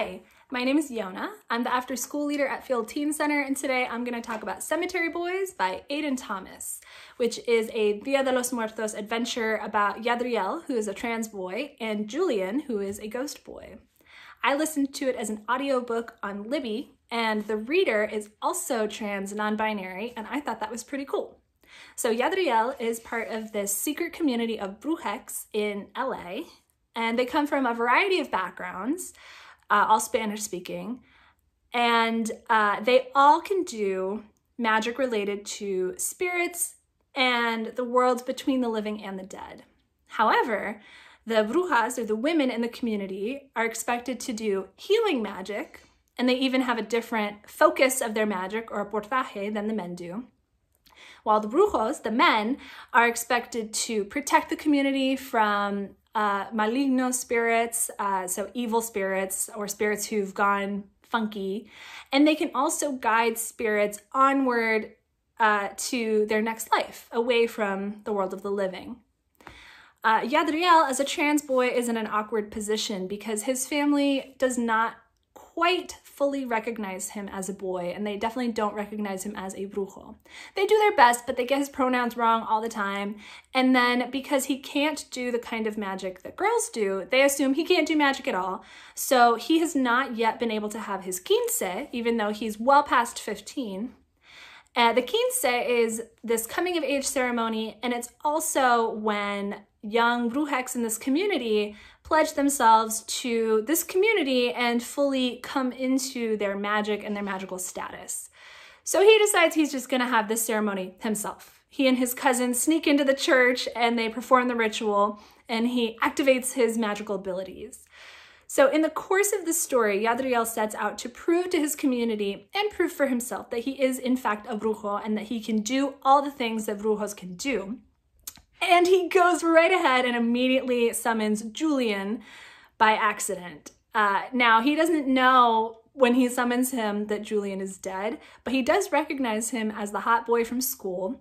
Hi, my name is Yona. I'm the after school leader at Field Teen Center, and today I'm going to talk about Cemetery Boys by Aiden Thomas, which is a Dia de los Muertos adventure about Yadriel, who is a trans boy, and Julian, who is a ghost boy. I listened to it as an audiobook on Libby, and the reader is also trans non-binary, and I thought that was pretty cool. So Yadriel is part of this secret community of brujex in LA, and they come from a variety of backgrounds, all Spanish speaking, and they all can do magic related to spirits and the worlds between the living and the dead. However, the brujas, or the women in the community, are expected to do healing magic, and they even have a different focus of their magic, or portaje, than the men do. While the brujos, the men, are expected to protect the community from maligno spirits, so evil spirits or spirits who've gone funky, and they can also guide spirits onward to their next life, away from the world of the living. Yadriel, as a trans boy, is in an awkward position because his family does not quite fully recognize him as a boy, and they definitely don't recognize him as a brujo. They do their best, but they get his pronouns wrong all the time, and then because he can't do the kind of magic that girls do, they assume he can't do magic at all, so he has not yet been able to have his quince, even though he's well past 15. The quince is this coming of age ceremony, and it's also when young brujex in this community pledge themselves to this community and fully come into their magic and their magical status. So he decides he's just gonna have this ceremony himself. He and his cousin sneak into the church and they perform the ritual, and he activates his magical abilities. So in the course of the story, Yadriel sets out to prove to his community and prove for himself that he is in fact a brujo and that he can do all the things that brujos can do. And he goes right ahead and immediately summons Julian by accident. Now, he doesn't know when he summons him that Julian is dead, but he does recognize him as the hot boy from school.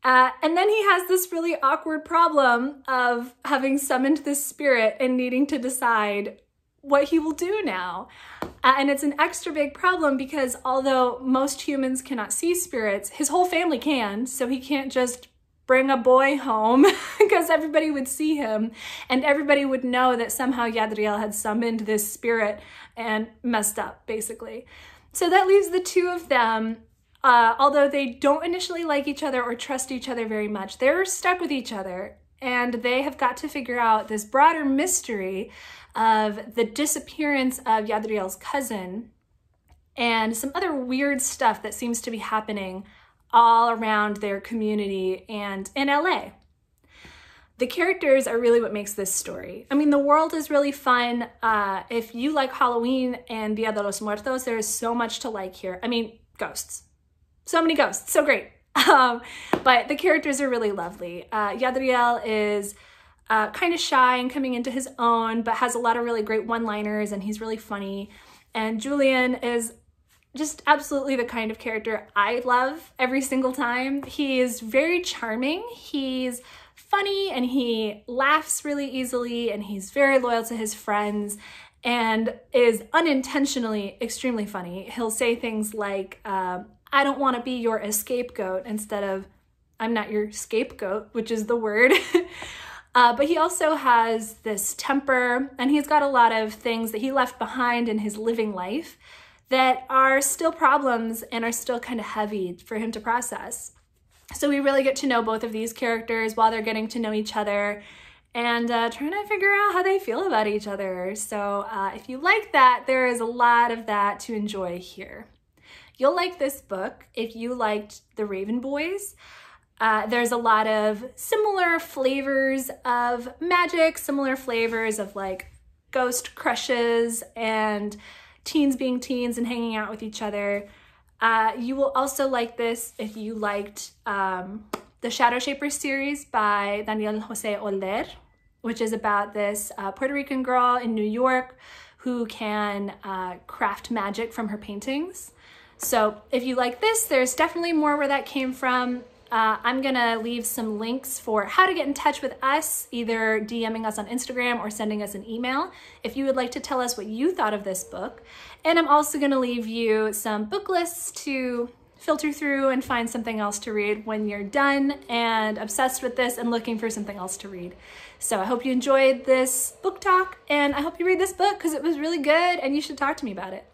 And then he has this really awkward problem of having summoned this spirit and needing to decide what he will do now. And it's an extra big problem because although most humans cannot see spirits, his whole family can, so he can't just bring a boy home because everybody would see him and everybody would know that somehow Yadriel had summoned this spirit and messed up, basically. So that leaves the two of them, although they don't initially like each other or trust each other very much, they're stuck with each other, and they have got to figure out this broader mystery of the disappearance of Yadriel's cousin and some other weird stuff that seems to be happening all around their community and in LA. The characters are really what makes this story. I mean, the world is really fun. If you like Halloween and Dia de los Muertos, there is so much to like here. I mean, ghosts. So many ghosts, so great. But the characters are really lovely. Yadriel is kind of shy and coming into his own, but has a lot of really great one-liners, and he's really funny. And Julian is just absolutely the kind of character I love every single time. He is very charming, he's funny, and he laughs really easily, and he's very loyal to his friends, and is unintentionally extremely funny. He'll say things like, I don't want to be your scapegoat, instead of, I'm not your scapegoat, which is the word. But he also has this temper, and he's got a lot of things that he left behind in his living life that are still problems and are still kind of heavy for him to process. So we really get to know both of these characters while they're getting to know each other and trying to figure out how they feel about each other. So if you like that, there is a lot of that to enjoy here. You'll like this book if you liked The Raven Boys. There's a lot of similar flavors of magic, similar flavors of like ghost crushes and teens being teens and hanging out with each other. You will also like this if you liked the Shadow Shapers series by Daniel Jose Older, which is about this Puerto Rican girl in New York who can craft magic from her paintings. So if you like this, there's definitely more where that came from. I'm gonna leave some links for how to get in touch with us, either DMing us on Instagram or sending us an email if you would like to tell us what you thought of this book. And I'm also gonna leave you some book lists to filter through and find something else to read when you're done and obsessed with this and looking for something else to read. So I hope you enjoyed this book talk, and I hope you read this book because it was really good and you should talk to me about it.